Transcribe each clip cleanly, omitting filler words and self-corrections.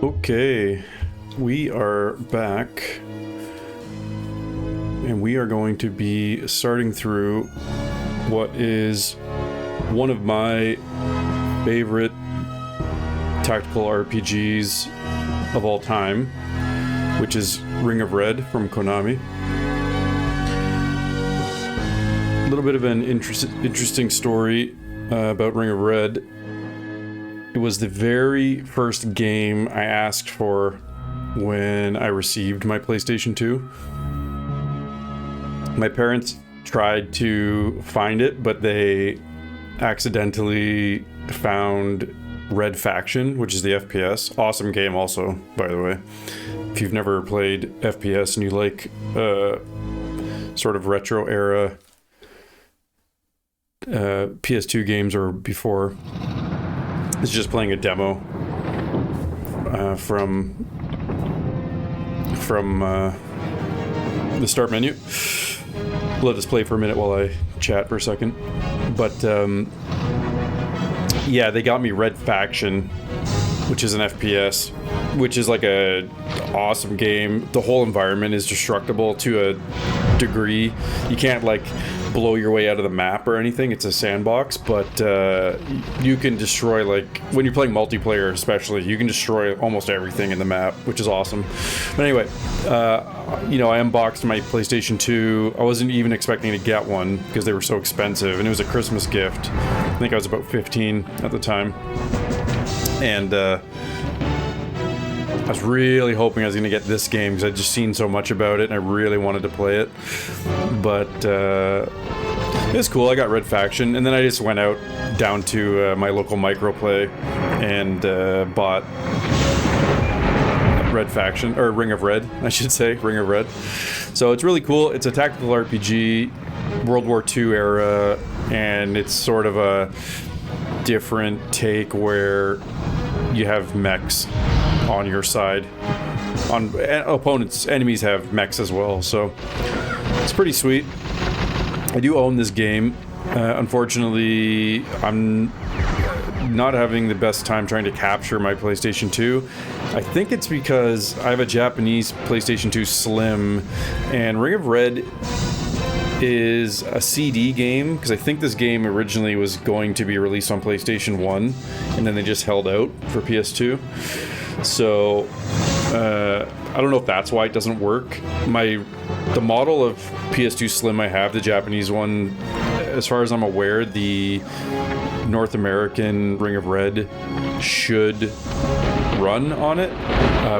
Okay, we are back, and we are going to be starting through what is one of my favorite tactical RPGs of all time, which is Ring of Red from Konami. A little bit of an interesting story about Ring of Red. It was the very first game I asked for when I received my PlayStation 2. My parents tried to find it, but they accidentally found Red Faction, which is the FPS. Awesome game also, by the way. If you've never played FPS and you like sort of retro era PS2 games or before, it's just playing a demo from the start menu. Let us play for a minute while I chat for a second. But yeah, they got me Red Faction, which is an FPS, which is like a awesome game. The whole environment is destructible to a degree. You can't like blow your way out of the map or anything. It's a sandbox, but you can destroy, like when you're playing multiplayer especially, you can destroy almost everything in the map, which is awesome. But anyway, I unboxed my PlayStation 2. I wasn't even expecting to get one because they were so expensive, and it was a Christmas gift. I think I was about 15 at the time, and I was really hoping I was going to get this game because I'd just seen so much about it and I really wanted to play it. But it was cool. I got Red Faction, and then I just went out down to my local microplay and bought Red Faction, or Ring of Red, I should say, Ring of Red. So it's really cool. It's a tactical RPG, World War II era, and it's sort of a different take where you have mechs on your side. On opponents, enemies have mechs as well, so it's pretty sweet. I do own this game. Unfortunately, I'm not having the best time trying to capture my PlayStation 2. I think it's because I have a Japanese PlayStation 2 Slim, and Ring of Red is a CD game, because I think this game originally was going to be released on PlayStation 1, and then they just held out for PS2. So I don't know if that's why it doesn't work. The model of PS2 Slim I have, the Japanese one, as far as I'm aware, the North American Ring of Red should run on it,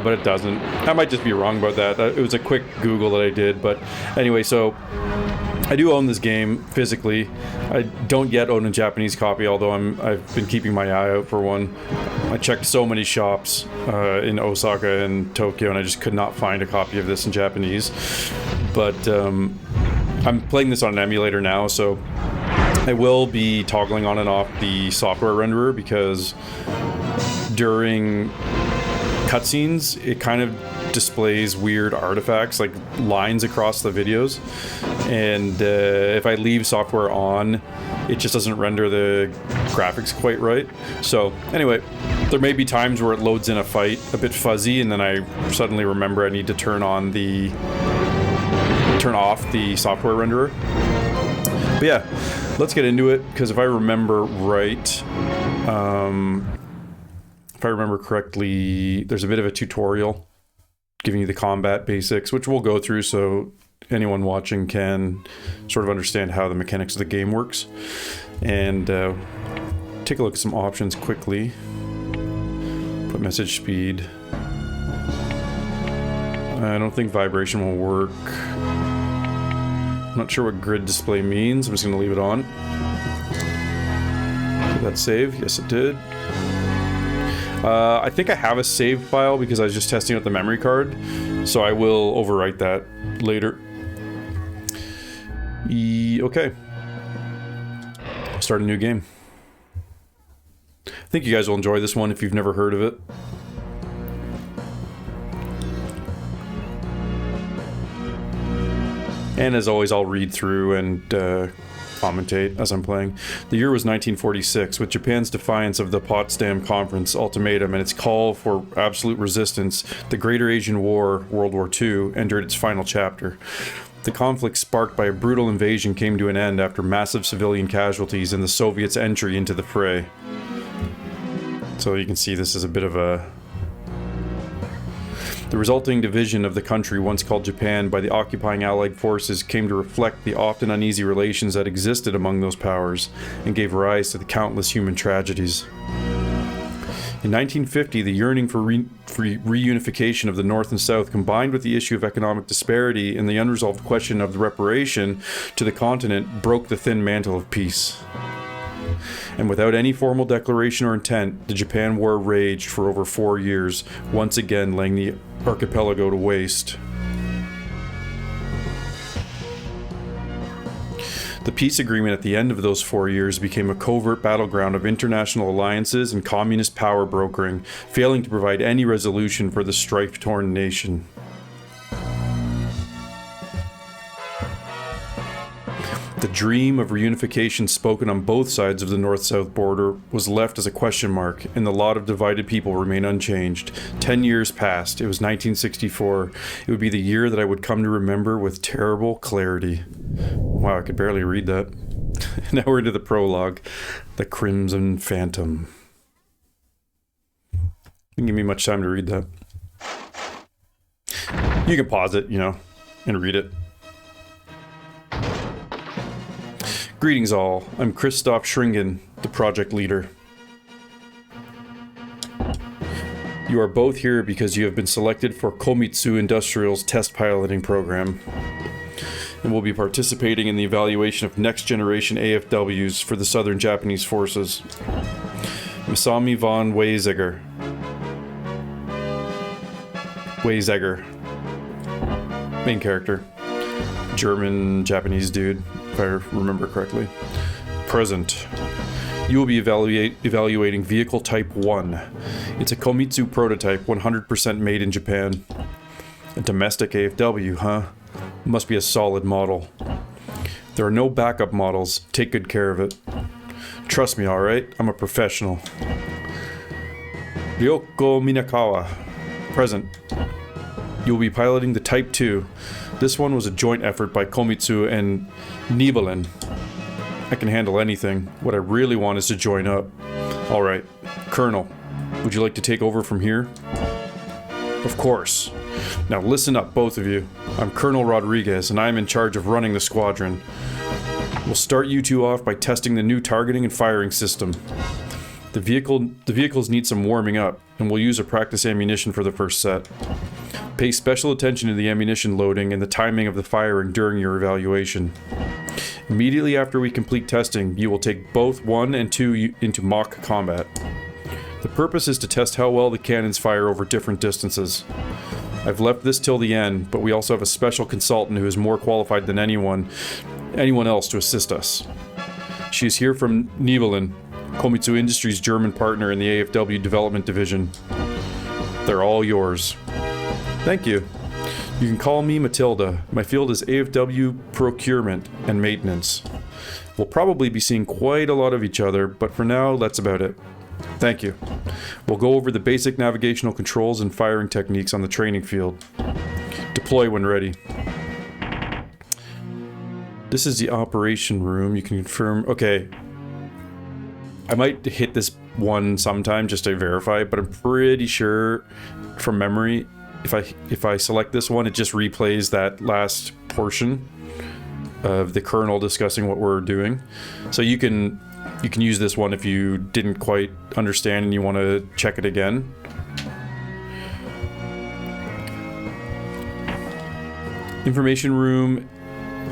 but it doesn't. I might just be wrong about that. It was a quick Google that I did, but anyway, so I do own this game physically. I don't yet own a Japanese copy, although I've been keeping my eye out for one. I checked so many shops in Osaka and Tokyo, and I just could not find a copy of this in Japanese. But I'm playing this on an emulator now, so I will be toggling on and off the software renderer, because during cutscenes, it kind of displays weird artifacts, like lines across the videos, and if I leave software on, it just doesn't render the graphics quite right. So anyway, there may be times where it loads in a fight a bit fuzzy, and then I suddenly remember I need to turn off the software renderer. But yeah, let's get into it, because if I remember right, if I remember correctly, there's a bit of a tutorial giving you the combat basics, which we'll go through so anyone watching can sort of understand how the mechanics of the game works. And take a look at some options quickly. Put message speed. I don't think vibration will work. I'm not sure what grid display means. I'm just going to leave it on. Did that save? Yes, it did. I think I have a save file because I was just testing out the memory card, so I will overwrite that later. Okay. Start a new game. I think you guys will enjoy this one if you've never heard of it. And as always, I'll read through and commentate as I'm playing. The year was 1946, with Japan's defiance of the Potsdam Conference ultimatum and its call for absolute resistance. The Greater Asian War, World War II, entered its final chapter. The conflict sparked by a brutal invasion came to an end after massive civilian casualties and the Soviets' entry into the fray. So you can see this is a bit of a... The resulting division of the country, once called Japan, by the occupying Allied forces came to reflect the often uneasy relations that existed among those powers and gave rise to the countless human tragedies. In 1950, the yearning for reunification of the North and South, combined with the issue of economic disparity and the unresolved question of the reparation to the continent, broke the thin mantle of peace. And without any formal declaration or intent, the Japan War raged for over 4 years, once again laying the archipelago to waste. The peace agreement at the end of those 4 years became a covert battleground of international alliances and communist power brokering, failing to provide any resolution for the strife-torn nation. The dream of reunification spoken on both sides of the north-south border was left as a question mark, and the lot of divided people remained unchanged. 10 years passed. It was 1964. It would be the year that I would come to remember with terrible clarity. Wow, I could barely read that. Now we're to the prologue. The Crimson Phantom. Didn't give me much time to read that. You can pause it, and read it. Greetings all, I'm Christoph Schringen, the project leader. You are both here because you have been selected for Komitsu Industrial's test piloting program and will be participating in the evaluation of next generation AFWs for the Southern Japanese forces. Masami von Weizsäcker. Main character. German, Japanese dude, if I remember correctly. Present. You will be evaluating Vehicle Type 1. It's a Komitsu prototype, 100% made in Japan. A domestic AFW, huh? Must be a solid model. There are no backup models. Take good care of it. Trust me, alright? I'm a professional. Ryoko Minakawa. Present. You will be piloting the Type 2. This one was a joint effort by Komitsu and Nibelin. I can handle anything. What I really want is to join up. Alright. Colonel, would you like to take over from here? Of course. Now listen up, both of you. I'm Colonel Rodriguez, and I am in charge of running the squadron. We'll start you two off by testing the new targeting and firing system. The vehicles need some warming up, and we'll use a practice ammunition for the first set. Pay special attention to the ammunition loading and the timing of the firing during your evaluation. Immediately after we complete testing, you will take both 1 and 2 into mock combat. The purpose is to test how well the cannons fire over different distances. I've left this till the end, but we also have a special consultant who is more qualified than anyone else to assist us. She is here from Nibelin, Komitsu Industries' German partner in the AFW development division. They're all yours. Thank you. You can call me Matilda. My field is AFW procurement and maintenance. We'll probably be seeing quite a lot of each other, but for now, that's about it. Thank you. We'll go over the basic navigational controls and firing techniques on the training field. Deploy when ready. This is the operation room. You can confirm... Okay. I might hit this one sometime just to verify, but I'm pretty sure from memory, if I select this one, it just replays that last portion of the colonel discussing what we're doing. So you can use this one if you didn't quite understand and you want to check it again. Information room,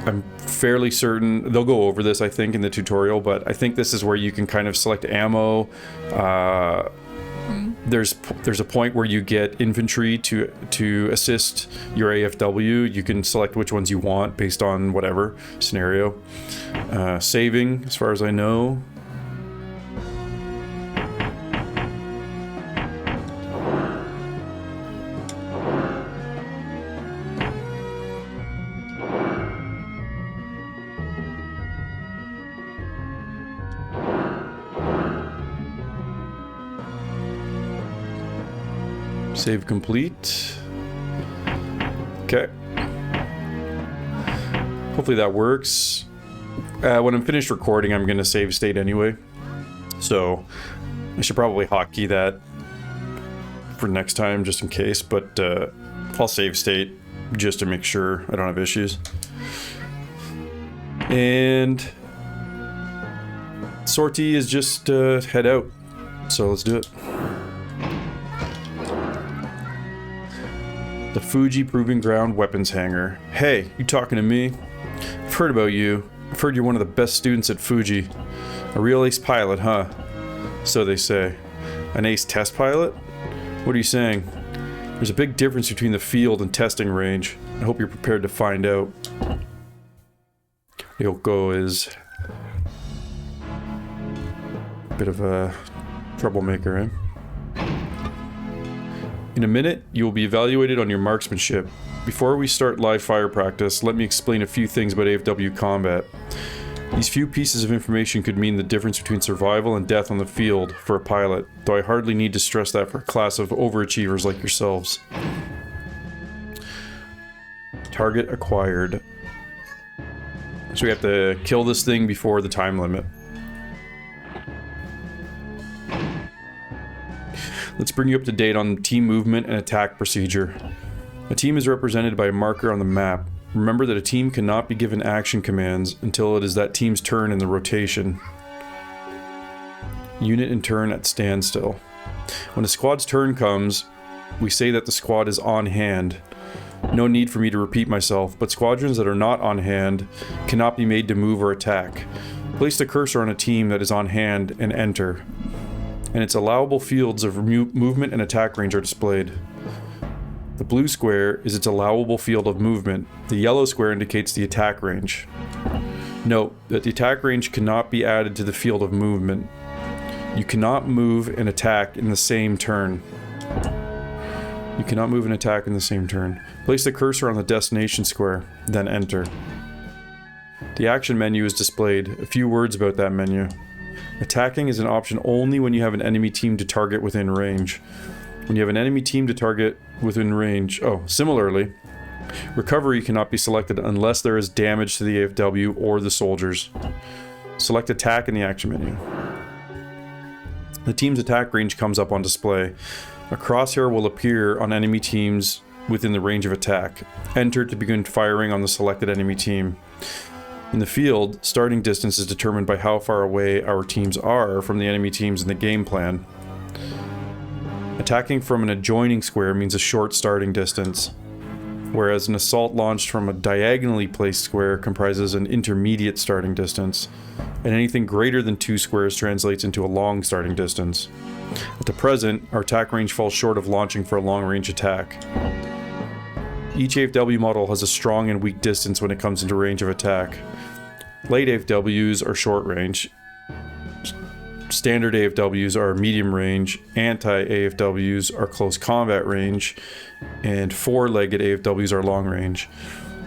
I'm fairly certain they'll go over this, I think, in the tutorial, but I think this is where you can kind of select ammo. There's a point where you get infantry to assist your AFW. You can select which ones you want based on whatever scenario. Saving, as far as I know. Save complete. Okay. Hopefully that works. When I'm finished recording, I'm going to save state anyway. So I should probably hotkey that for next time just in case, but I'll save state just to make sure I don't have issues. And sortie is just head out. So let's do it. The Fuji Proving Ground Weapons Hangar. Hey, you talking to me? I've heard about you. I've heard you're one of the best students at Fuji. A real ace pilot, huh? So they say. An ace test pilot? What are you saying? There's a big difference between the field and testing range. I hope you're prepared to find out. Yoko is a bit of a troublemaker, eh? In a minute, you will be evaluated on your marksmanship. Before we start live fire practice, let me explain a few things about AFW combat. These few pieces of information could mean the difference between survival and death on the field for a pilot, though I hardly need to stress that for a class of overachievers like yourselves. Target acquired. So we have to kill this thing before the time limit. Let's bring you up to date on team movement and attack procedure. A team is represented by a marker on the map. Remember that a team cannot be given action commands until it is that team's turn in the rotation. Unit and turn at standstill. When a squad's turn comes, we say that the squad is on hand. No need for me to repeat myself, but squadrons that are not on hand cannot be made to move or attack. Place the cursor on a team that is on hand and enter. And its allowable fields of movement and attack range are displayed. The blue square is its allowable field of movement. The yellow square indicates the attack range. Note that the attack range cannot be added to the field of movement. You cannot move and attack in the same turn. You cannot move and attack in the same turn. Place the cursor on the destination square, then enter. The action menu is displayed. A few words about that menu. Attacking is an option only when you have an enemy team to target within range. When you have an enemy team to target within range... similarly, recovery cannot be selected unless there is damage to the AFW or the soldiers. Select attack in the action menu. The team's attack range comes up on display. A crosshair will appear on enemy teams within the range of attack. Enter to begin firing on the selected enemy team. In the field, starting distance is determined by how far away our teams are from the enemy teams in the game plan. Attacking from an adjoining square means a short starting distance, whereas an assault launched from a diagonally placed square comprises an intermediate starting distance, and anything greater than 2 squares translates into a long starting distance. At the present, our attack range falls short of launching for a long-range attack. Each AFW model has a strong and weak distance when it comes into range of attack. Light AFWs are short range. Standard AFWs are medium range. Anti-AFWs are close combat range. And 4-legged AFWs are long range.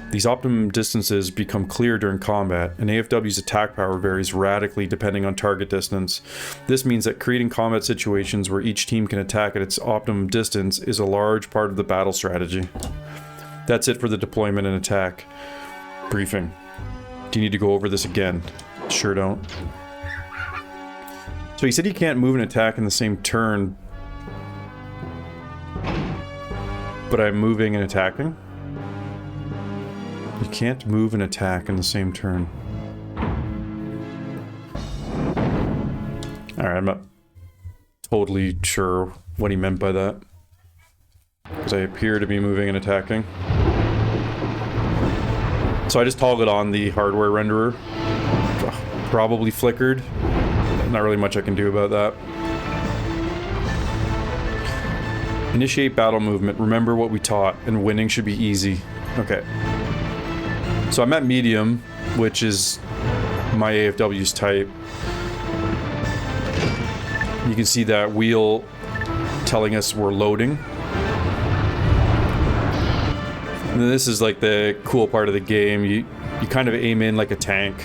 These optimum distances become clear during combat. An AFW's attack power varies radically depending on target distance. This means that creating combat situations where each team can attack at its optimum distance is a large part of the battle strategy. That's it for the deployment and attack briefing. Do you need to go over this again? Sure don't. So he said he can't move and attack in the same turn, but I'm moving and attacking? You can't move and attack in the same turn. Alright, I'm not totally sure what he meant by that, because I appear to be moving and attacking. So I just toggled on the hardware renderer. Probably flickered. Not really much I can do about that. Initiate battle movement. Remember what we taught, and winning should be easy. Okay. So I'm at medium, which is my AFW's type. You can see that wheel telling us we're loading. And then this is like the cool part of the game. You kind of aim in like a tank.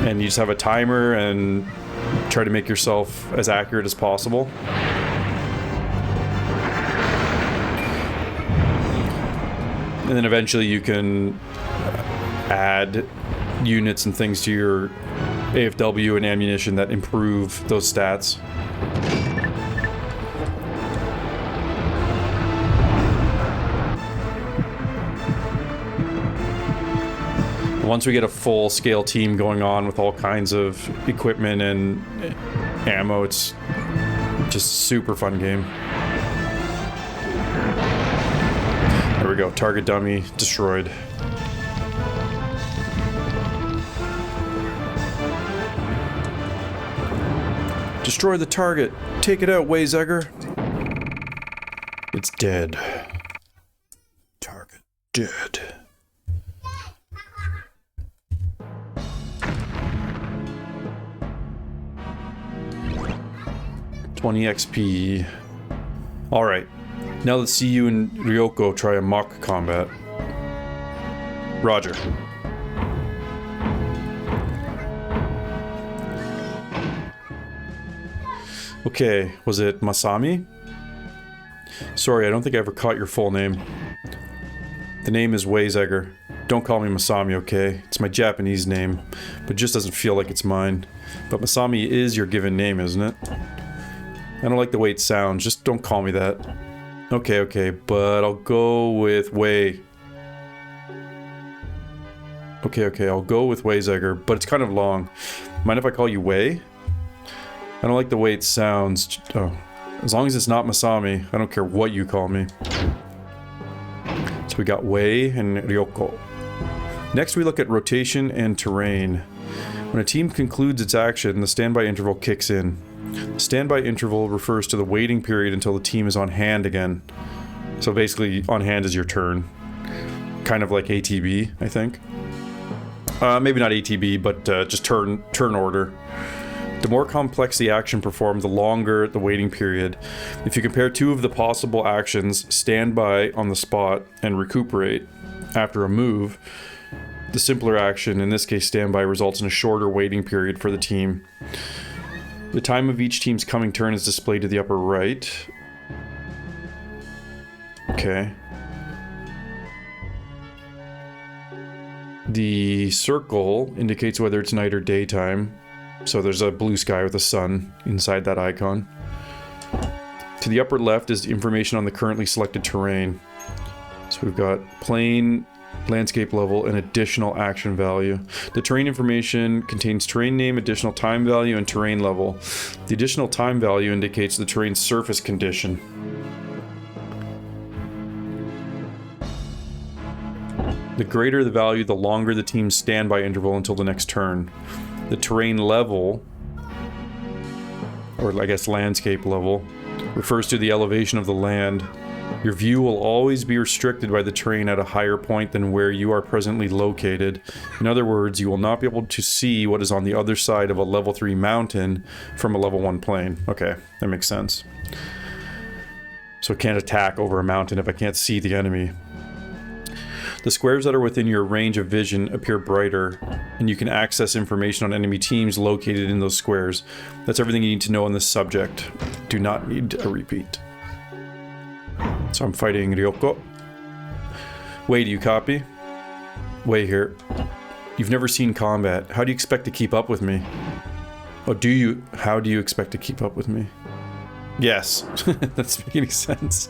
And you just have a timer and try to make yourself as accurate as possible. And then eventually you can add units and things to your AFW and ammunition that improve those stats. Once we get a full-scale team going on with all kinds of equipment and ammo, it's just a super fun game. There we go. Target dummy destroyed. Destroy the target. Take it out, Wayzegger. It's dead. Target dead. $20 XP. Alright. Now let's see you and Ryoko try a mock combat. Roger. Okay, was it Masami? Sorry, I don't think I ever caught your full name. The name is Wayzegger. Don't call me Masami, okay? It's my Japanese name, but it just doesn't feel like it's mine. But Masami is your given name, isn't it? I don't like the way it sounds, just don't call me that. Okay, but I'll go with Way. Okay, I'll go with Wayzegger, but it's kind of long. Mind if I call you Way? I don't like the way it sounds. Oh, as long as it's not Masami, I don't care what you call me. So we got Way and Ryoko. Next we look at rotation and terrain. When a team concludes its action, the standby interval kicks in. The standby interval refers to the waiting period until the team is on hand again. So basically, on hand is your turn. Kind of like ATB, I think. Maybe not ATB, but just turn order. The more complex the action performed, the longer the waiting period. If you compare two of the possible actions, standby on the spot and recuperate after a move, the simpler action, in this case standby, results in a shorter waiting period for the team. The time of each team's coming turn is displayed to the upper right. Okay. The circle indicates whether it's night or daytime. So there's a blue sky with a sun inside that icon. To the upper left is information on the currently selected terrain. So we've got plain, landscape level, and additional action value. The terrain information contains terrain name, additional time value, and terrain level. The additional time value indicates the terrain's surface condition. The greater the value, the longer the team's standby interval until the next turn. The terrain level, or I guess landscape level, refers to the elevation of the land. Your view will always be restricted by the terrain at a higher point than where you are presently located. In other words, you will not be able to see what is on the other side of a level 3 mountain from a level 1 plane. Okay, that makes sense. So I can't attack over a mountain if I can't see the enemy. The squares that are within your range of vision appear brighter, and you can access information on enemy teams located in those squares. That's everything you need to know on this subject. Do not need a repeat. So I'm fighting Ryoko. Wei, do you copy? Wei here. You've never seen combat. How do you expect to keep up with me? Oh, do you? How do you expect to keep up with me? Yes. That's making any sense.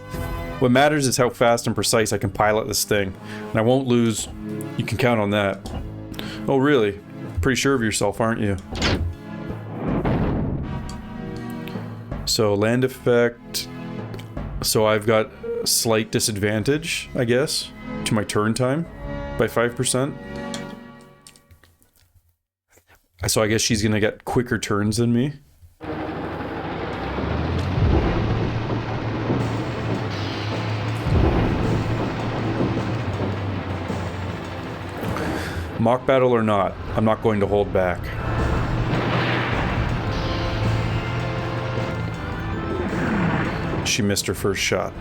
What matters is how fast and precise I can pilot this thing. And I won't lose. You can count on that. Oh, really? Pretty sure of yourself, aren't you? So, land effect. So I've got a slight disadvantage, I guess, to my turn time by 5%. So I guess she's gonna get quicker turns than me. Mock battle or not, I'm not going to hold back. She missed her first shot.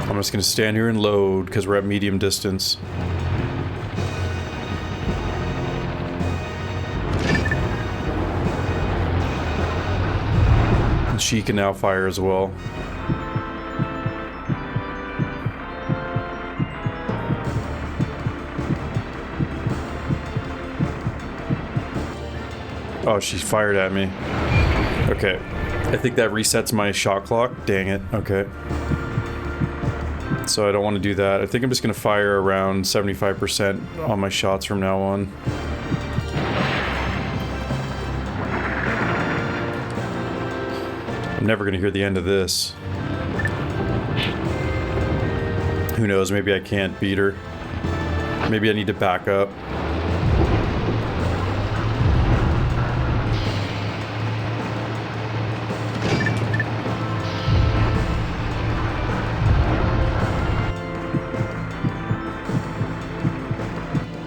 I'm just gonna stand here and load because we're at medium distance. And she can now fire as well. Oh, she fired at me. Okay. I think that resets my shot clock. Dang it. Okay. So I don't want to do that. I think I'm just going to fire around 75% on my shots from now on. I'm never going to hear the end of this. Who knows? Maybe I can't beat her. Maybe I need to back up.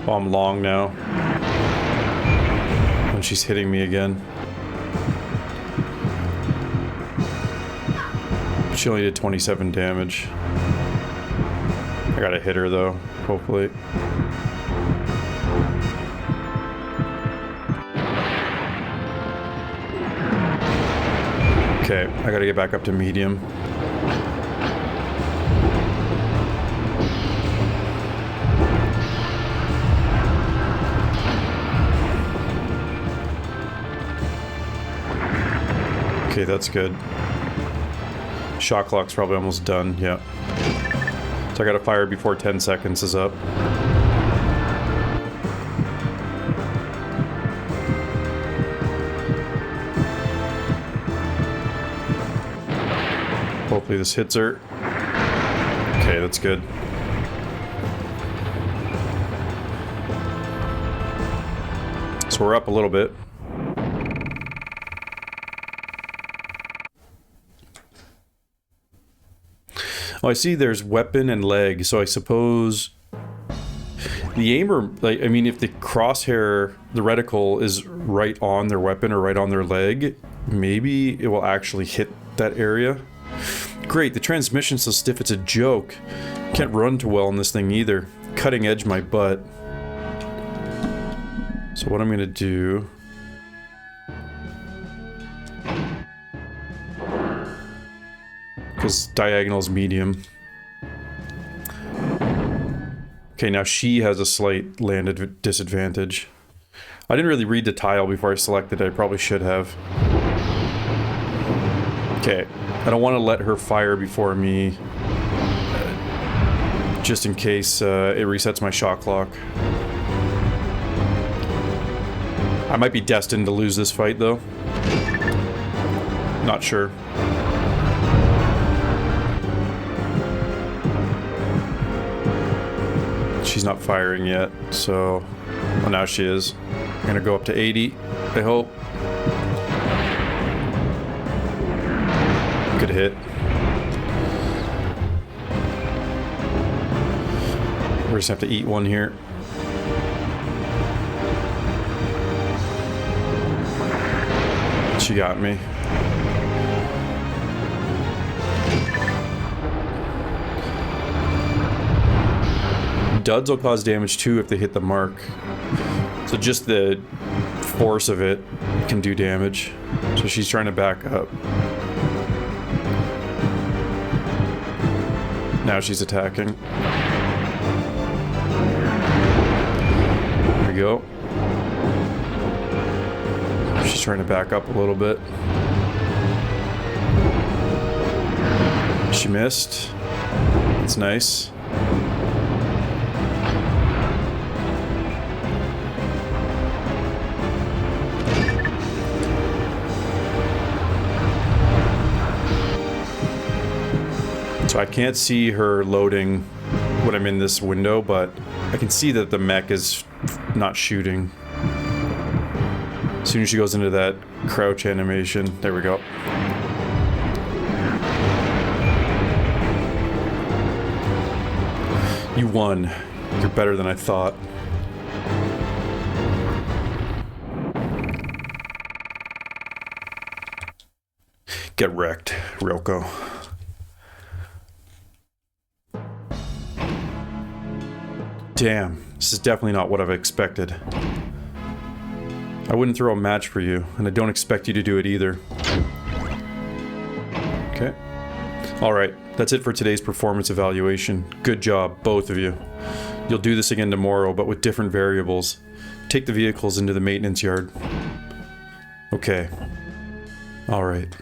Oh, I'm long now. And she's hitting me again. She only did 27 damage. I gotta hit her though, hopefully. Okay, I gotta get back up to medium. Okay, that's good. Shot clock's probably almost done, yeah. So I gotta fire before 10 seconds is up. Hopefully this hits her. Okay, that's good. So we're up a little bit. Oh, I see there's weapon and leg, so I suppose the aimer, like, I mean, if the crosshair, the reticle is right on their weapon or right on their leg, maybe it will actually hit that area. Great, the transmission's so stiff it's a joke. Can't run too well on this thing either. Cutting edge my butt. So what I'm gonna do... because diagonal's medium. Okay, now she has a slight landed disadvantage. I didn't really read the tile before I selected it. I probably should have. Okay, I don't want to let her fire before me, just in case it resets my shot clock. I might be destined to lose this fight, though. Not sure. She's not firing yet, so... well, now she is. I'm gonna go up to 80, I hope. Good hit. We're just gonna have to eat one here. She got me. Duds will cause damage too if they hit the mark. So just the force of it can do damage. So she's trying to back up. Now she's attacking. There we go. She's trying to back up a little bit. She missed. It's nice. So I can't see her loading when I'm in this window, but I can see that the mech is not shooting. As soon as she goes into that crouch animation, there we go. You won. You're better than I thought. Get wrecked, Rilko. Damn, this is definitely not what I've expected. I wouldn't throw a match for you, and I don't expect you to do it either. Okay. Alright, that's it for today's performance evaluation. Good job, both of you. You'll do this again tomorrow, but with different variables. Take the vehicles into the maintenance yard. Okay. Alright.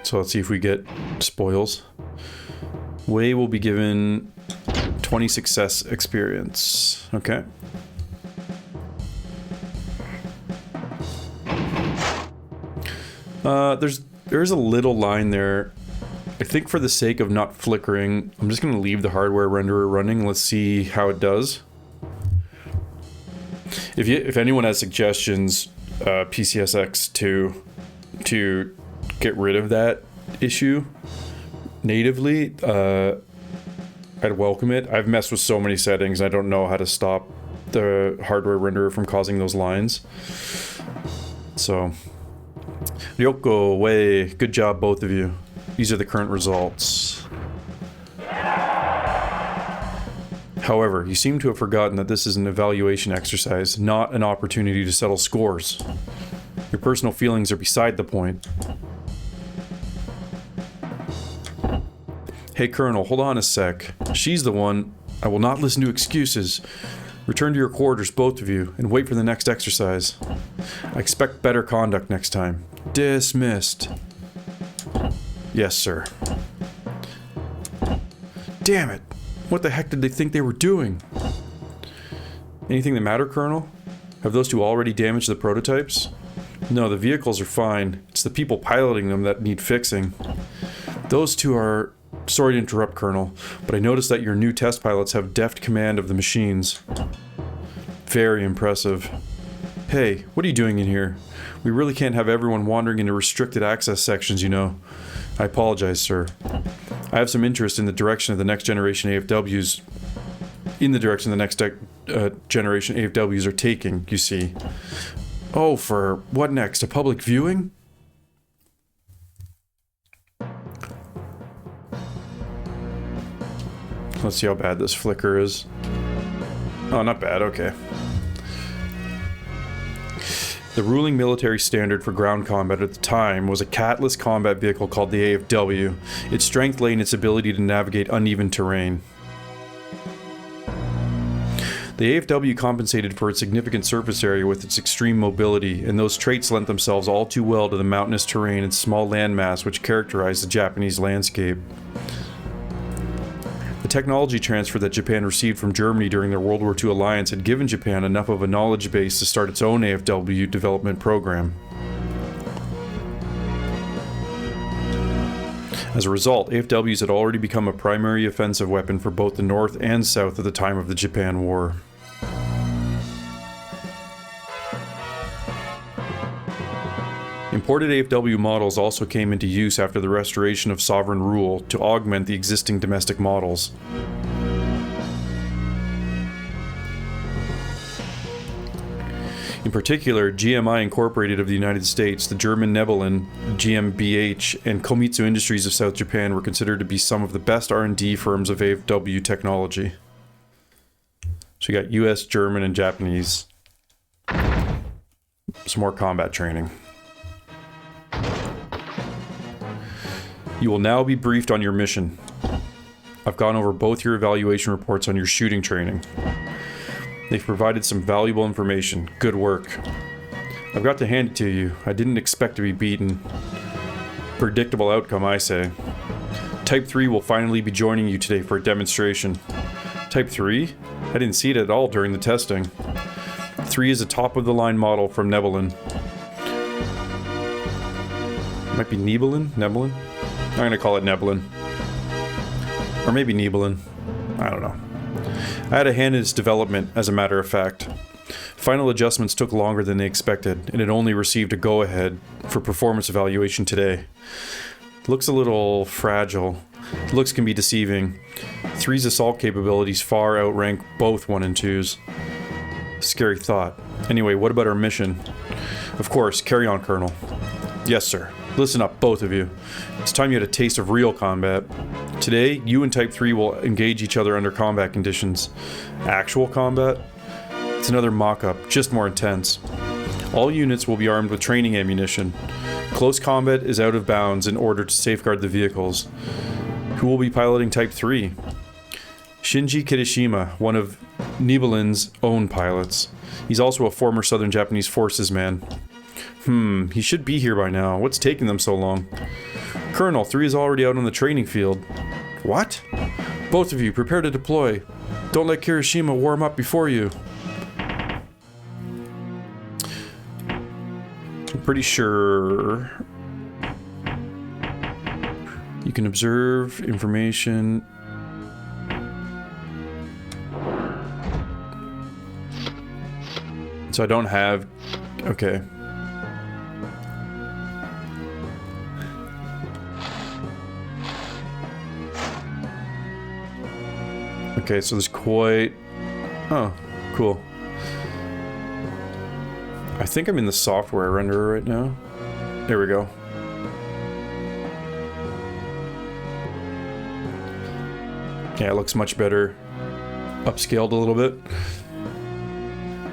So let's see if we get spoils. Wei will be given 20 success experience. Okay. There's a little line there. I think for the sake of not flickering, I'm just going to leave the hardware renderer running. Let's see how it does. If anyone has suggestions, PCSX to get rid of that issue natively, I'd welcome it. I've messed with so many settings, I don't know how to stop the hardware renderer from causing those lines. So, Ryoko, Wei, good job both of you. These are the current results. However, you seem to have forgotten that this is an evaluation exercise, not an opportunity to settle scores. Your personal feelings are beside the point. Hey Colonel, hold on a sec. She's the one. I will not listen to excuses. Return to your quarters, both of you, and wait for the next exercise. I expect better conduct next time. Dismissed. Yes, sir. Damn it! What the heck did they think they were doing? Anything the matter, Colonel? Have those two already damaged the prototypes? No, the vehicles are fine. It's the people piloting them that need fixing. Those two are... Sorry to interrupt, Colonel, but I noticed that your new test pilots have deft command of the machines. Very impressive. Hey, what are you doing in here? We really can't have everyone wandering into restricted access sections, you know. I apologize, sir. I have some interest in the direction of the next generation AFWs... In the direction the next generation AFWs are taking, you see. Oh, for what next? A public viewing? Let's see how bad this flicker is. Oh, not bad, okay. The ruling military standard for ground combat at the time was a catless combat vehicle called the AFW. Its strength lay in its ability to navigate uneven terrain. The AFW compensated for its significant surface area with its extreme mobility, and those traits lent themselves all too well to the mountainous terrain and small landmass which characterized the Japanese landscape. The technology transfer that Japan received from Germany during their World War II alliance had given Japan enough of a knowledge base to start its own AFW development program. As a result, AFWs had already become a primary offensive weapon for both the North and South at the time of the Japan War. Imported AFW models also came into use after the restoration of sovereign rule to augment the existing domestic models. In particular, GMI Incorporated of the United States, the German Nebelin, GmbH, and Komatsu Industries of South Japan were considered to be some of the best R&D firms of AFW technology. So you got US, German, and Japanese. Some more combat training. You will now be briefed on your mission. I've gone over both your evaluation reports on your shooting training. They've provided some valuable information. Good work. I've got to hand it to you. I didn't expect to be beaten. Predictable outcome, I say. Type 3 will finally be joining you today for a demonstration. Type 3? I didn't see it at all during the testing. 3 is a top-of-the-line model from Nebelin. Might be Nebelin? Nebelin? I'm gonna call it Nebelin. Or maybe Nebelin. I don't know. I had a hand in its development, as a matter of fact. Final adjustments took longer than they expected, and it only received a go-ahead for performance evaluation today. It looks a little fragile. Looks can be deceiving. 3's assault capabilities far outrank both 1 and 2's. Scary thought. Anyway, what about our mission? Of course, carry on, Colonel. Yes, sir. Listen up, both of you. It's time you had a taste of real combat. Today, you and Type 3 will engage each other under combat conditions. Actual combat? It's another mock-up, just more intense. All units will be armed with training ammunition. Close combat is out of bounds in order to safeguard the vehicles. Who will be piloting Type 3? Shinji Kirishima, one of Nibelin's own pilots. He's also a former Southern Japanese Forces man. He should be here by now. What's taking them so long? Colonel, 3 is already out on the training field. What? Both of you, prepare to deploy. Don't let Kirishima warm up before you. I'm pretty sure you can observe information. So I don't have... Okay. Okay, so there's quite... Oh, cool. I think I'm in the software renderer right now. There we go. Yeah, it looks much better. Upscaled a little bit.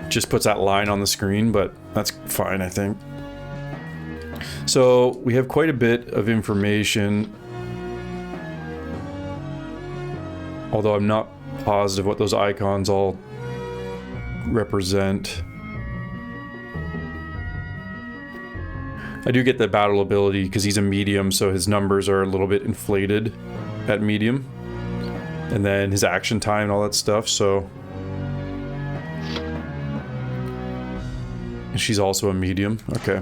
Just puts that line on the screen, but that's fine, I think. So, we have quite a bit of information. Although I'm not positive what those icons all represent. I do get the battle ability because he's a medium, so his numbers are a little bit inflated at medium. And then his action time and all that stuff, so... And she's also a medium. Okay.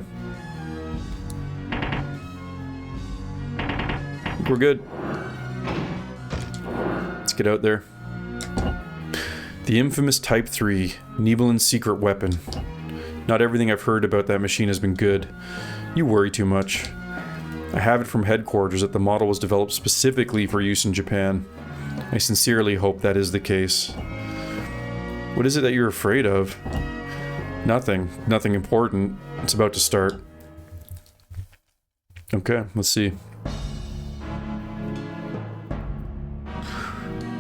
We're good. Let's get out there. The infamous Type 3, Nibelin's secret weapon. Not everything I've heard about that machine has been good. You worry too much. I have it from headquarters that the model was developed specifically for use in Japan. I sincerely hope that is the case. What is it that you're afraid of? Nothing. Nothing important. It's about to start. Okay, let's see.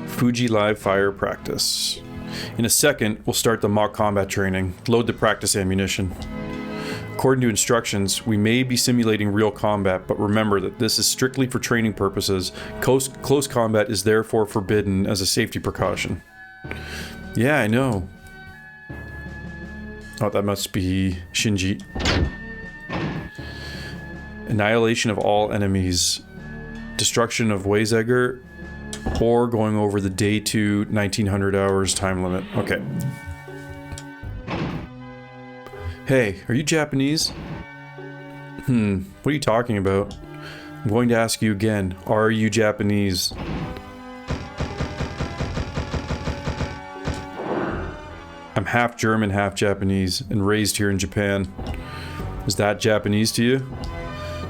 Fuji Live Fire Practice. In a second, we'll start the mock combat training. Load the practice ammunition. According to instructions, we may be simulating real combat, but remember that this is strictly for training purposes. Close combat is therefore forbidden as a safety precaution. Yeah, I know. Oh, that must be Shinji. Annihilation of all enemies. Destruction of Weizsäcker, or going over the day 2 1900 hours time limit. Okay. Hey, are you Japanese? What are you talking about? I'm going to ask you again. Are you Japanese? I'm half German, half Japanese, and raised here in Japan. Is that Japanese to you?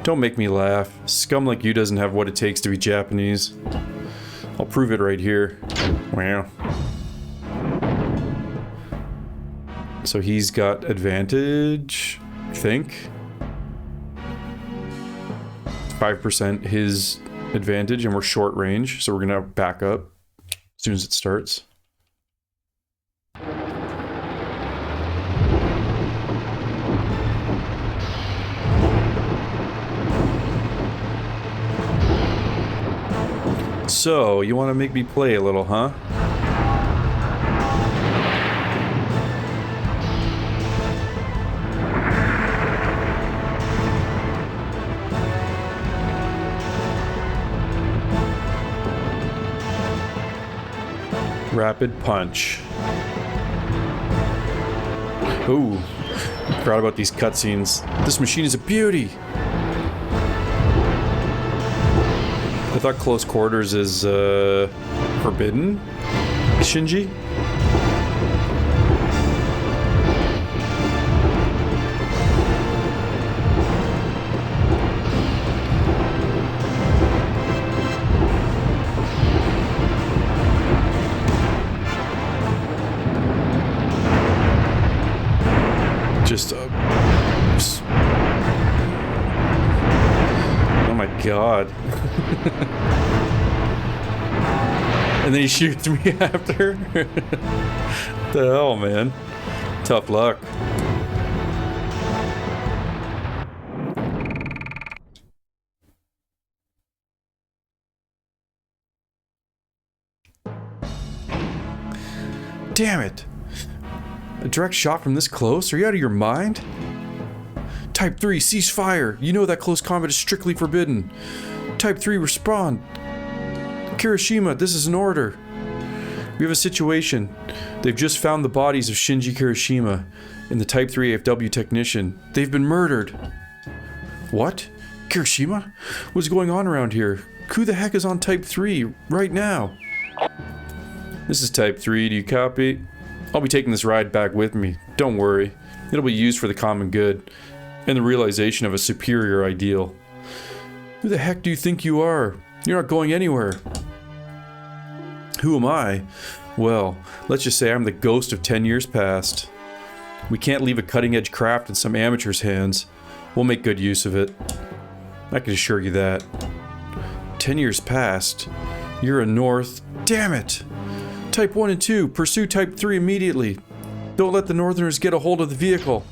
Don't make me laugh. Scum like you doesn't have what it takes to be Japanese. I'll prove it right here. Wow. So he's got advantage, I think. 5% his advantage, and we're short range, so we're gonna back up as soon as it starts. So, you want to make me play a little, huh? Rapid punch. Ooh, forgot about these cutscenes. This machine is a beauty. I thought close quarters is forbidden, Shinji. Oh my god. And then he shoots me after? What the hell, man? Tough luck. Damn it! A direct shot from this close? Are you out of your mind? Type 3, cease fire! You know that close combat is strictly forbidden. Type 3, respond! Kirishima, this is an order. We have a situation. They've just found the bodies of Shinji Kirishima and the Type 3 AFW technician. They've been murdered. What? Kirishima? What is going on around here? Who the heck is on Type 3 right now? This is Type 3, do you copy? I'll be taking this ride back with me. Don't worry. It'll be used for the common good and the realization of a superior ideal. Who the heck do you think you are? You're not going anywhere. Who am I? Well, let's just say I'm the ghost of 10 years past. We can't leave a cutting-edge craft in some amateur's hands. We'll make good use of it. I can assure you that. 10 years past? You're a North... Damn it! Type 1 and 2, pursue Type 3 immediately. Don't let the Northerners get a hold of the vehicle.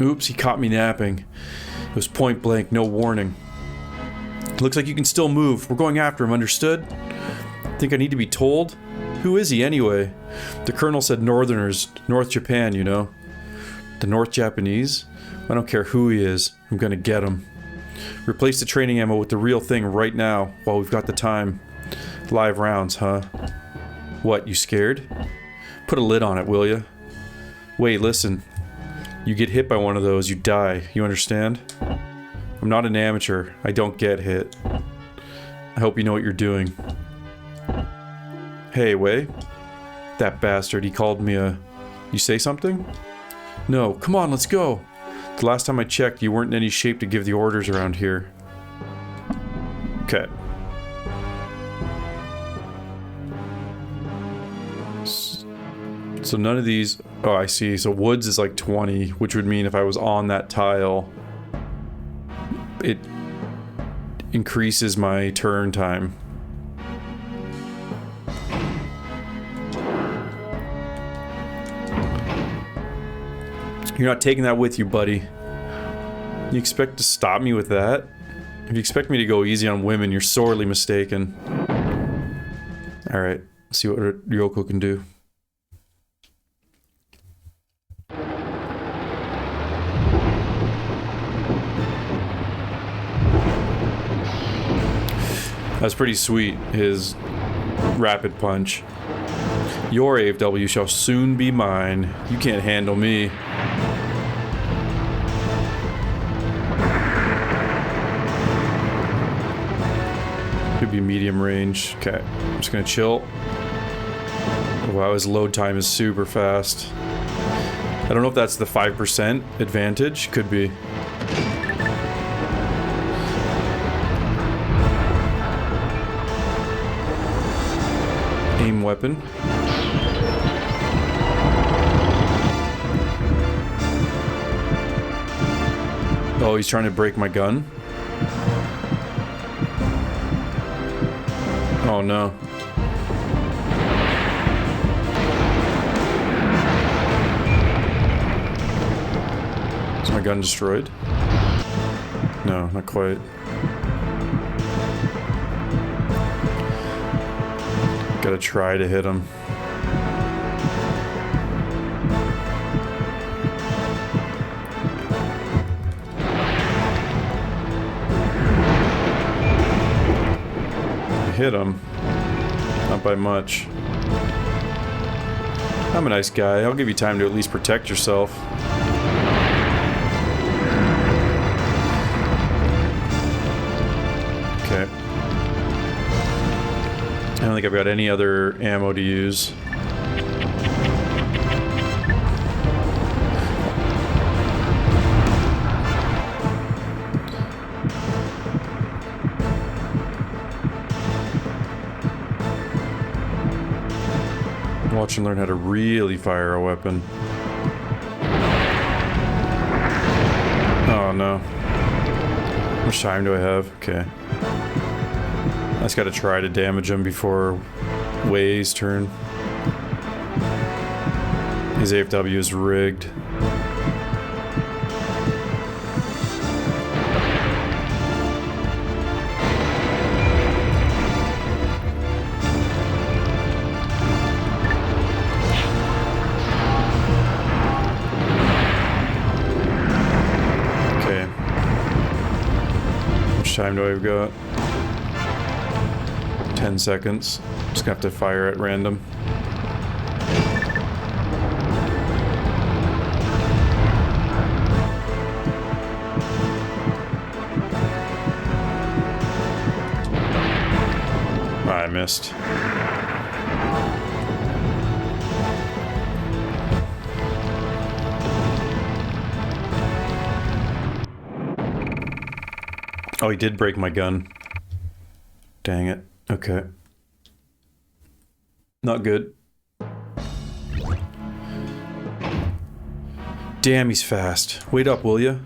Oops, he caught me napping. It was point blank, no warning. Looks like you can still move. We're going after him, understood? Think I need to be told? Who is he anyway? The colonel said Northerners, North Japan, you know. The North Japanese? I don't care who he is. I'm gonna get him. Replace the training ammo with the real thing right now, while we've got the time. Live rounds, huh? What, you scared? Put a lid on it, will ya? Wait, listen. You get hit by one of those, you die. You understand? I'm not an amateur. I don't get hit. I hope you know what you're doing. Hey, Wei. That bastard, he called me a... You say something? No, come on, let's go. The last time I checked, you weren't in any shape to give the orders around here. Okay. So none of these... Oh, I see. So woods is like 20, which would mean if I was on that tile, it increases my turn time. You're not taking that with you, buddy. You expect to stop me with that? If you expect me to go easy on women, you're sorely mistaken. Alright, let's see what Ryoko can do. That's pretty sweet, his rapid punch. Your AFW shall soon be mine. You can't handle me. Could be medium range. Okay, I'm just gonna chill. Wow, his load time is super fast. I don't know if that's the 5% advantage. Could be. Aim weapon. Oh, he's trying to break my gun? Oh no. Is my gun destroyed? No, not quite. Gotta try to hit him. Hit him. Not by much. I'm a nice guy. I'll give you time to at least protect yourself. Okay. I don't think I've got any other ammo to use. Watch and learn how to really fire a weapon. Oh no. How much time do I have? Okay. I just gotta try to damage him before Wei's turn. His AFW is rigged. time do I got? 10 seconds. Just gonna have to fire at random. I missed. Oh, he did break my gun. Dang it. Okay. Not good. Damn, he's fast. Wait up, will ya?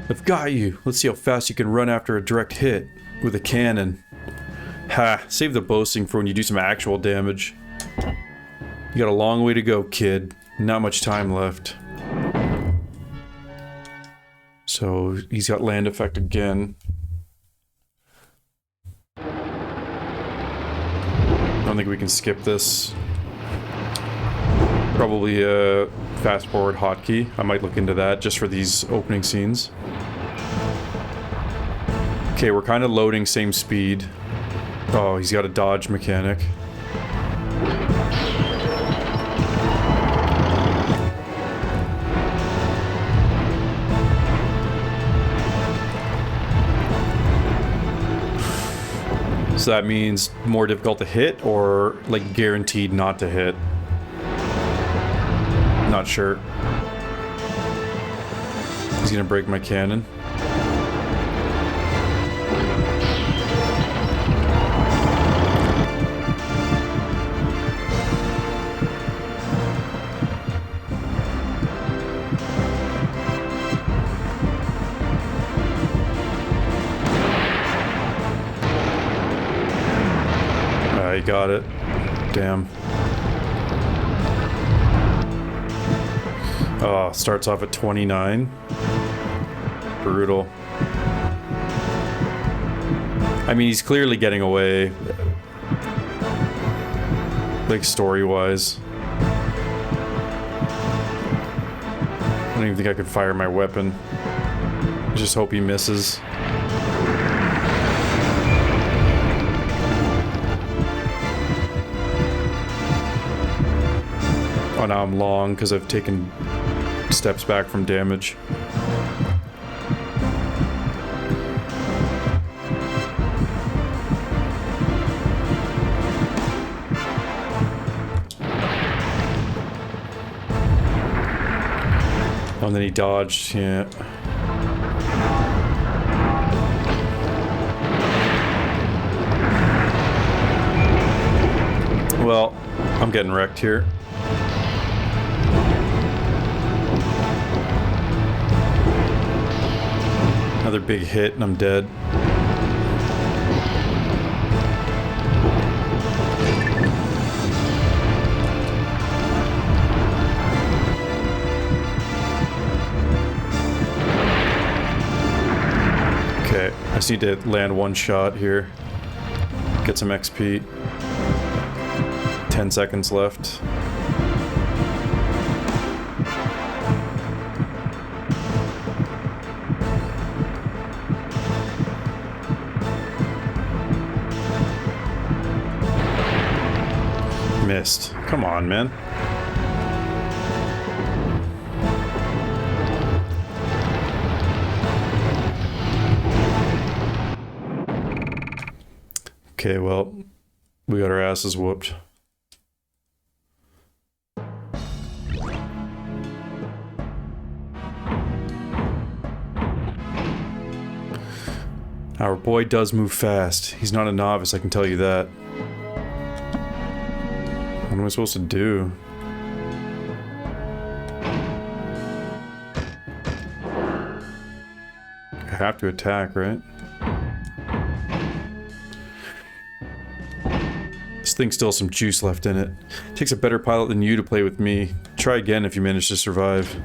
I've got you. Let's see how fast you can run after a direct hit with a cannon. Ha, save the boasting for when you do some actual damage. You got a long way to go, kid. Not much time left. So, he's got land effect again. I don't think we can skip this. Probably a fast forward hotkey. I might look into that just for these opening scenes. Okay, we're kind of loading same speed. Oh, he's got a dodge mechanic. So that means more difficult to hit or like guaranteed not to hit? Not sure. He's gonna break my cannon. I got it. Damn. Oh, starts off at 29. Brutal. I mean, he's clearly getting away. Like, story-wise. I don't even think I could fire my weapon. Just hope he misses. Oh, now I'm long because I've taken steps back from damage. Oh, and then he dodged, yeah. Well, I'm getting wrecked here. Another big hit and I'm dead. Okay, I just need to land one shot here. Get some XP. 10 seconds left. Missed. Come on, man. Okay, well, we got our asses whooped. Our boy does move fast. He's not a novice, I can tell you that. What am I supposed to do? I have to attack, right? This thing's still some juice left in it. Takes a better pilot than you to play with me. Try again if you manage to survive.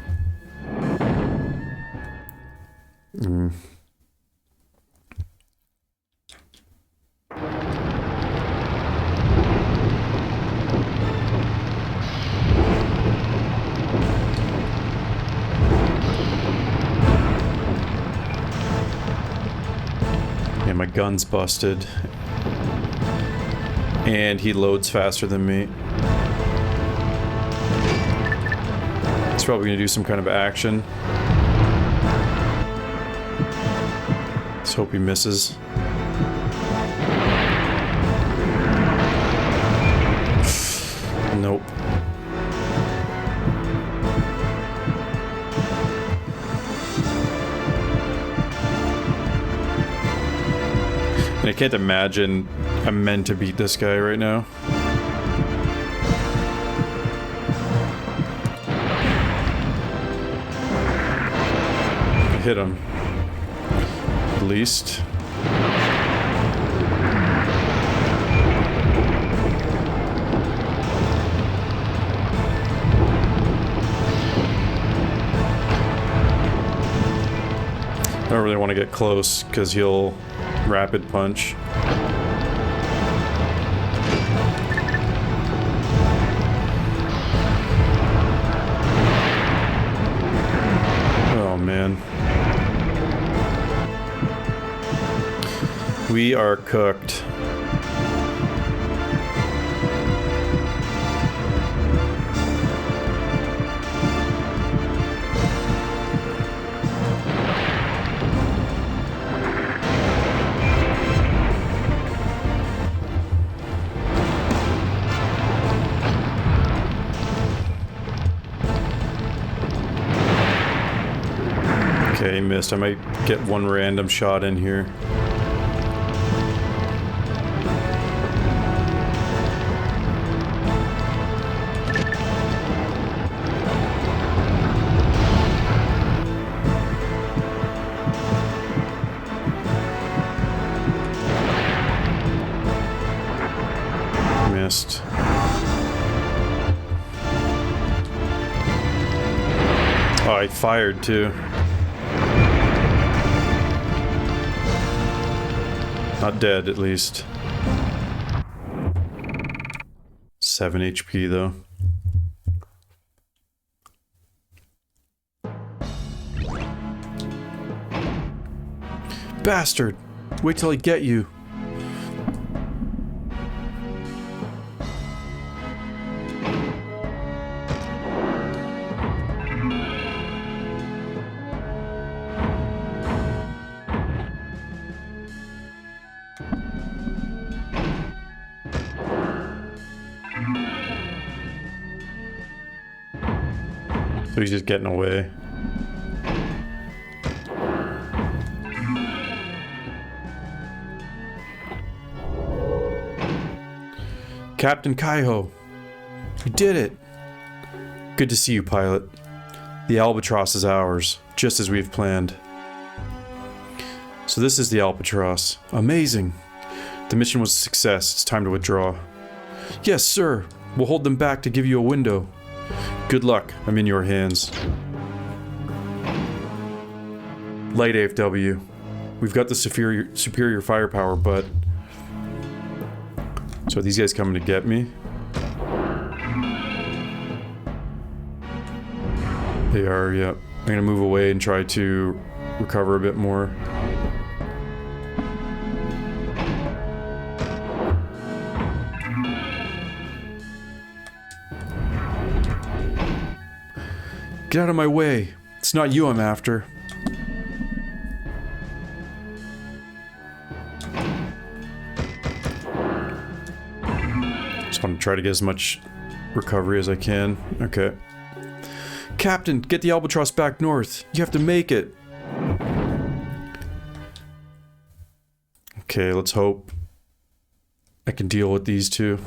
Mm. Yeah, my gun's busted. And he loads faster than me. He's probably gonna do some kind of action. Let's hope he misses. Nope. And I can't imagine I'm meant to beat this guy right now. Hit him. At least. I don't really want to get close because he'll rapid punch. Oh man. We are cooked. Okay, missed. I might get one random shot in here. Missed. Oh, I fired too. Not dead, at least. 7 HP, though. Bastard! Wait till I get you. So he's just getting away. Captain Kaiho, we did it! Good to see you, pilot. The Albatross is ours, just as we've planned. So this is the Albatross. Amazing! The mission was a success. It's time to withdraw. Yes, sir. We'll hold them back to give you a window. Good luck. I'm in your hands. Light AFW. We've got the superior firepower, but... So are these guys coming to get me? They are, yep. I'm gonna move away and try to recover a bit more. Get out of my way. It's not you I'm after. Just want to try to get as much recovery as I can. Okay. Captain, get the Albatross back north. You have to make it. Okay, let's hope I can deal with these two.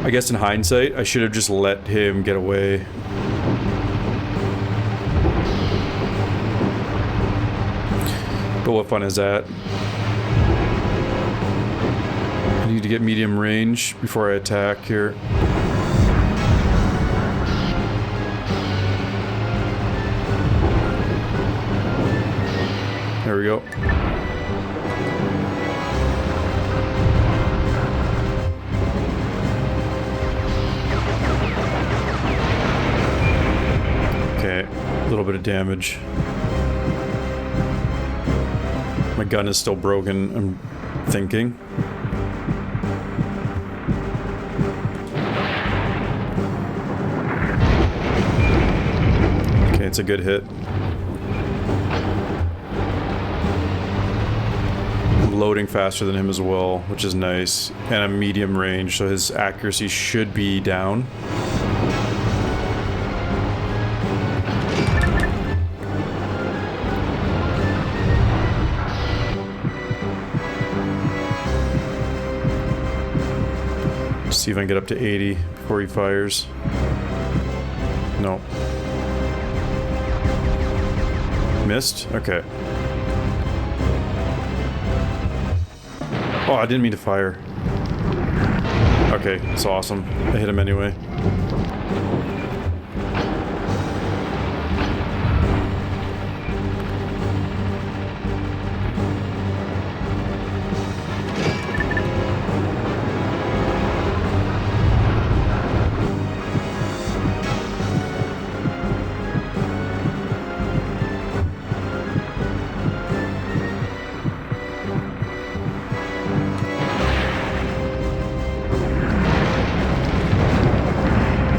I guess in hindsight, I should have just let him get away. But what fun is that? I need to get medium range before I attack here. There we go. Okay, a little bit of damage. My gun is still broken, I'm thinking. Okay, it's a good hit. I'm loading faster than him as well, which is nice. And I'm medium range, so his accuracy should be down. See if I can get up to 80 before he fires. No. Missed? Okay. Oh, I didn't mean to fire. Okay, it's awesome. I hit him anyway.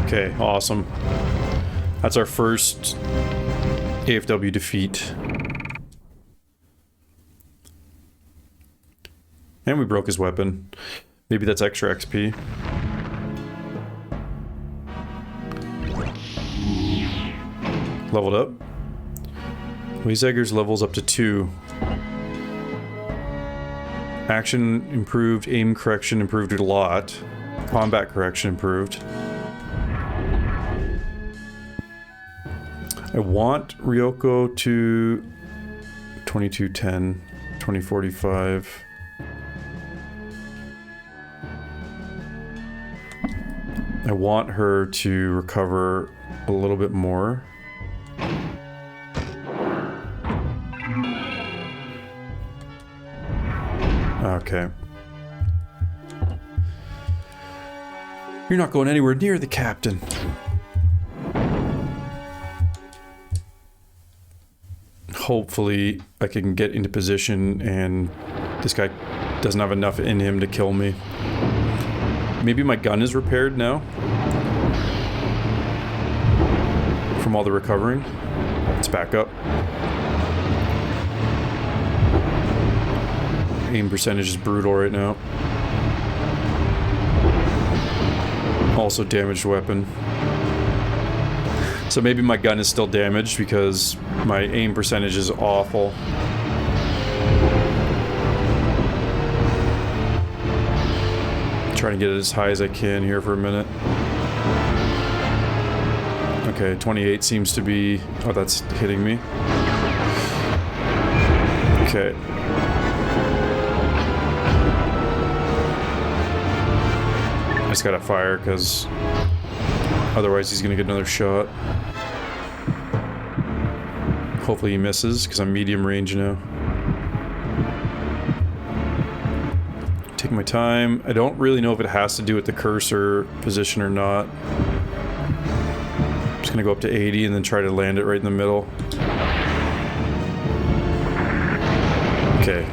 Okay, awesome. That's our first AFW defeat. And we broke his weapon. Maybe that's extra XP. Leveled up. Weizsägger's levels up to 2. Action improved, aim correction improved a lot. Combat correction improved. I want Ryoko to 2210, 2045. I want her to recover a little bit more. Okay. You're not going anywhere near the captain. Hopefully I can get into position and this guy doesn't have enough in him to kill me. Maybe my gun is repaired now from all the recovering. It's back up. Aim percentage is brutal right now. Also damaged weapon. So maybe my gun is still damaged because my aim percentage is awful. Trying to get it as high as I can here for a minute. Okay, 28 seems to be... Oh, that's hitting me. Okay. I just gotta fire because otherwise he's gonna get another shot. Hopefully he misses, because I'm medium range now. Take my time. I don't really know if it has to do with the cursor position or not. I'm just gonna go up to 80 and then try to land it right in the middle. Okay.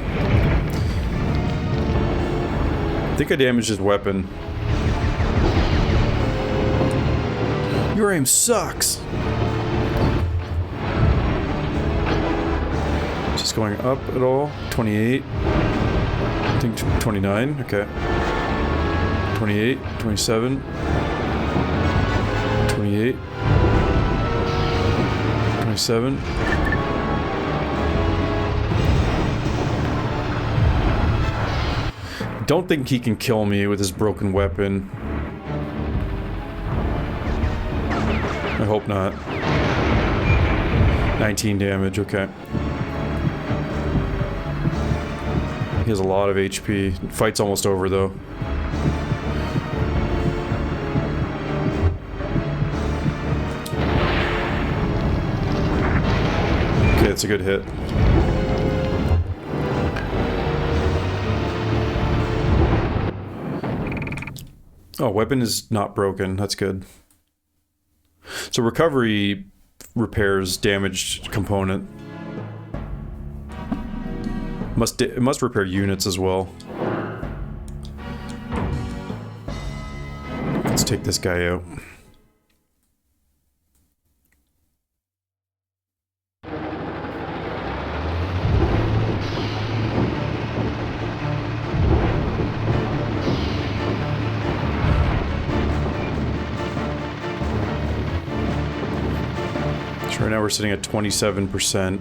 I think I damaged his weapon. Your aim sucks! Just going up at all? 28. I think 29. Okay. 28. 27. 28. 27. Don't think he can kill me with his broken weapon. I hope not. 19 damage, okay. He has a lot of HP. Fight's almost over, though. Okay, it's a good hit. Oh, weapon is not broken. That's good. So recovery repairs damaged component. It must repair units as well. Let's take this guy out. So right now we're sitting at 27%.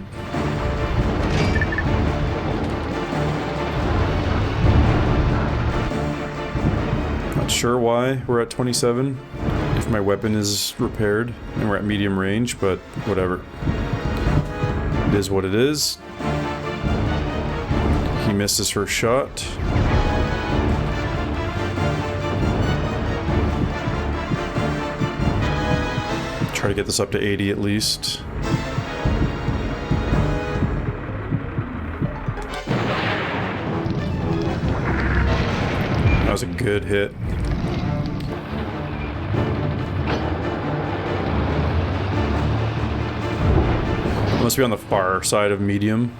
Not sure why we're at 27, if my weapon is repaired and we're at medium range, but whatever. It is what it is. He missed his first shot. Try to get this up to 80 at least. That was a good hit. Must be on the far side of medium.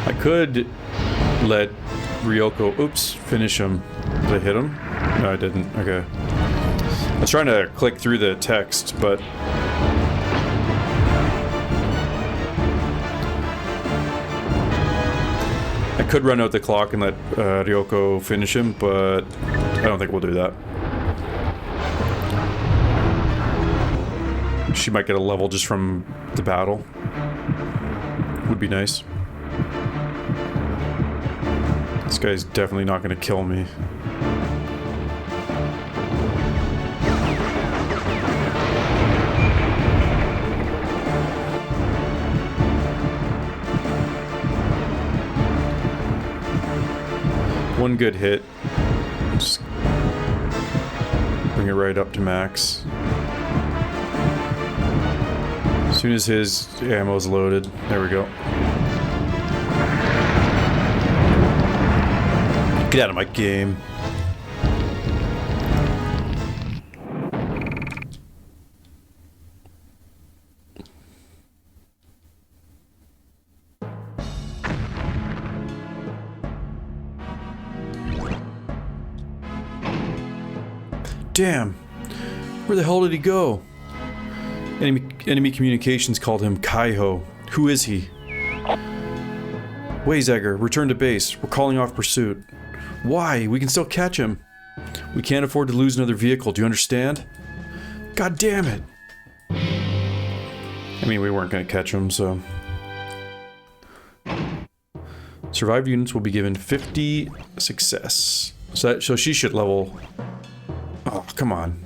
I could let Ryoko, oops, finish him. Did I hit him? No, I didn't. Okay. I was trying to click through the text, but I could run out the clock and let Ryoko finish him, but I don't think we'll do that. She might get a level just from the battle. Would be nice. This guy's definitely not going to kill me. One good hit. Just bring it right up to max. As soon as his ammo's loaded, there we go. Get out of my game. Damn. Where the hell did he go? Enemy communications called him Kaiho. Who is he? Wayzegger, return to base. We're calling off pursuit. Why? We can still catch him. We can't afford to lose another vehicle, do you understand? God damn it! I mean, we weren't gonna catch him, so... Survived units will be given 50 success. So she should level... Oh, come on.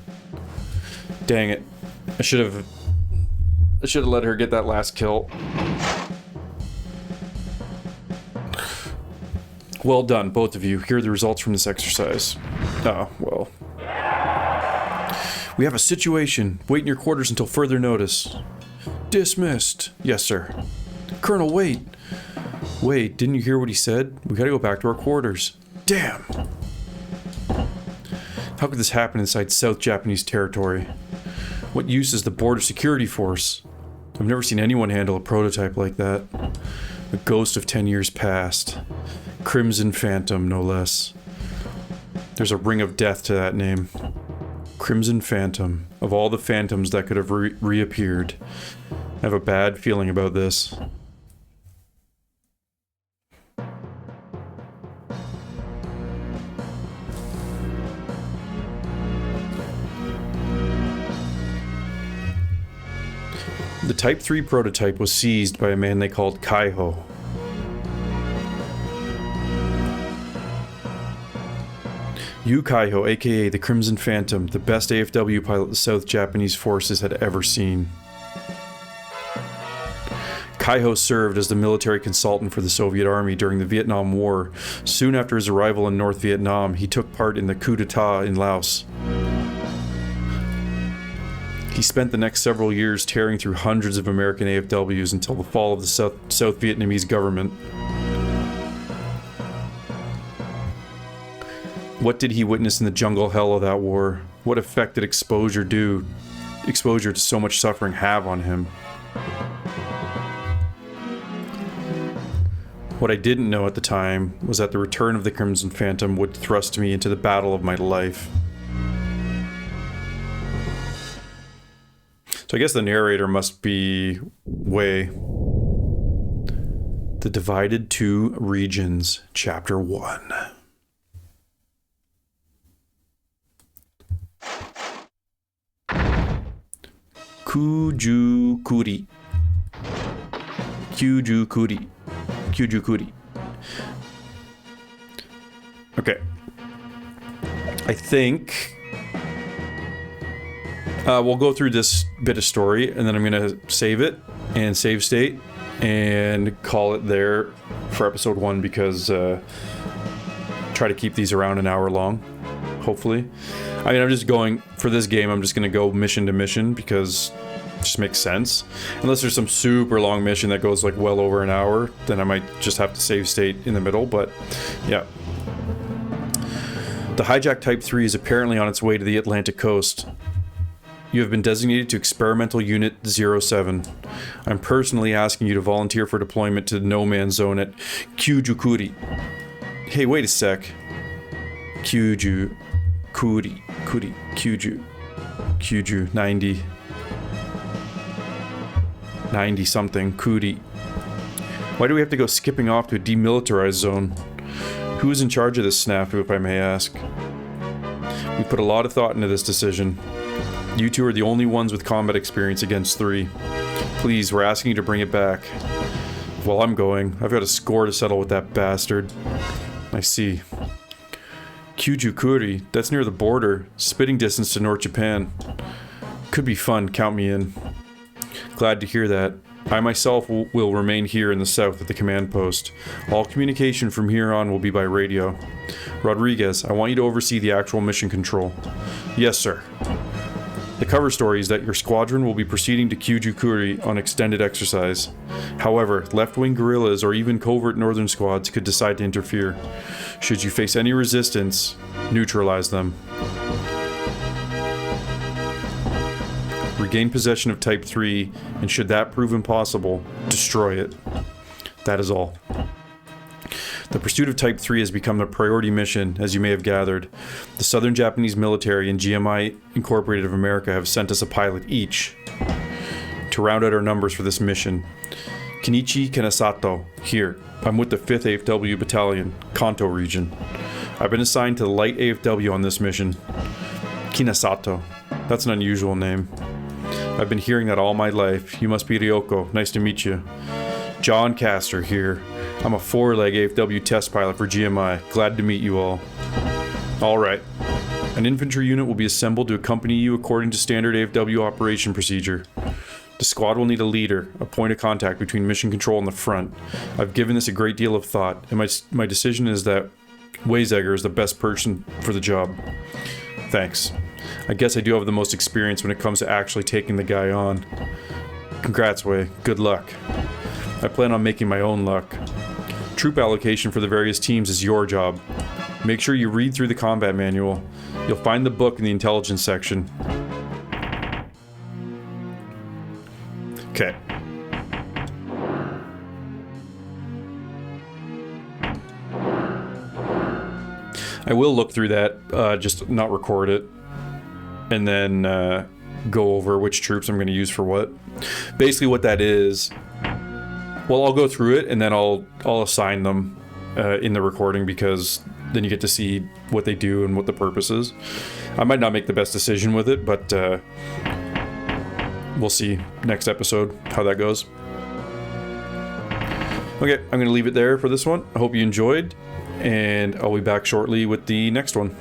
Dang it. I should have let her get that last kill. Well done, both of you. Here are the results from this exercise. Oh, well. We have a situation. Wait in your quarters until further notice. Dismissed. Yes, sir. Colonel, wait. Wait, didn't you hear what he said? We gotta go back to our quarters. Damn. How could this happen inside South Japanese territory? What use is the Border Security Force? I've never seen anyone handle a prototype like that. A ghost of 10 years past. Crimson Phantom, no less. There's a ring of death to that name. Crimson Phantom. Of all the phantoms that could have reappeared. I have a bad feeling about this. The Type 3 prototype was seized by a man they called Kaiho. Yu Kaiho, aka the Crimson Phantom, the best AFW pilot the South Japanese forces had ever seen. Kaiho served as the military consultant for the Soviet Army during the Vietnam War. Soon after his arrival in North Vietnam, he took part in the coup d'etat in Laos. He spent the next several years tearing through hundreds of American AFWs until the fall of the South Vietnamese government. What did he witness in the jungle hell of that war? What effect did exposure to so much suffering have on him? What I didn't know at the time was that the return of the Crimson Phantom would thrust me into the battle of my life. So I guess the narrator must be Wei. The Divided Two Regions, Chapter 1. Kujukuri. Okay. I think we'll go through this bit of story, and then I'm going to save it and save state and call it there for episode 1, because try to keep these around an hour long, hopefully. I mean, I'm just going, for this game, I'm just going to go mission to mission, because it just makes sense. Unless there's some super long mission that goes like well over an hour, then I might just have to save state in the middle, but yeah. The hijack Type 3 is apparently on its way to the Atlantic coast. You have been designated to Experimental Unit 07. I'm personally asking you to volunteer for deployment to the No Man's Zone at Kyujukuri. Hey, wait a sec. Kyuju 90 something, Kuri. Why do we have to go skipping off to a demilitarized zone? Who is in charge of this snafu, if I may ask? We put a lot of thought into this decision. You two are the only ones with combat experience against 3. Please, we're asking you to bring it back. While I'm going, I've got a score to settle with that bastard. I see. Kyujukuri, that's near the border, spitting distance to North Japan. Could be fun, count me in. Glad to hear that. I myself will remain here in the south at the command post. All communication from here on will be by radio. Rodriguez, I want you to oversee the actual mission control. Yes, sir. The cover story is that your squadron will be proceeding to Kyujukuri on extended exercise. However, left-wing guerrillas or even covert northern squads could decide to interfere. Should you face any resistance, neutralize them. Regain possession of Type 3, and should that prove impossible, destroy it. That is all. The pursuit of Type 3 has become a priority mission, as you may have gathered. The Southern Japanese military and GMI Incorporated of America have sent us a pilot each to round out our numbers for this mission. Kenichi Kanasato, here. I'm with the 5th AFW Battalion, Kanto region. I've been assigned to the light AFW on this mission. Kinasato. That's an unusual name. I've been hearing that all my life. You must be Ryoko. Nice to meet you. John Castor here. I'm a 4-leg AFW test pilot for GMI. Glad to meet you all. Alright. An infantry unit will be assembled to accompany you according to standard AFW operation procedure. The squad will need a leader, a point of contact between mission control and the front. I've given this a great deal of thought, and my decision is that Weizsäcker is the best person for the job. Thanks. I guess I do have the most experience when it comes to actually taking the guy on. Congrats, Wei. Good luck. I plan on making my own luck. Troop allocation for the various teams is your job. Make sure you read through the combat manual. You'll find the book in the intelligence section. Okay. I will look through that, just not record it, and then go over which troops I'm going to use for what. Basically what that is, well, I'll go through it and then I'll assign them in the recording, because then you get to see what they do and what the purpose is. I might not make the best decision with it, but we'll see next episode how that goes. Okay, I'm going to leave it there for this one. I hope you enjoyed, and I'll be back shortly with the next one.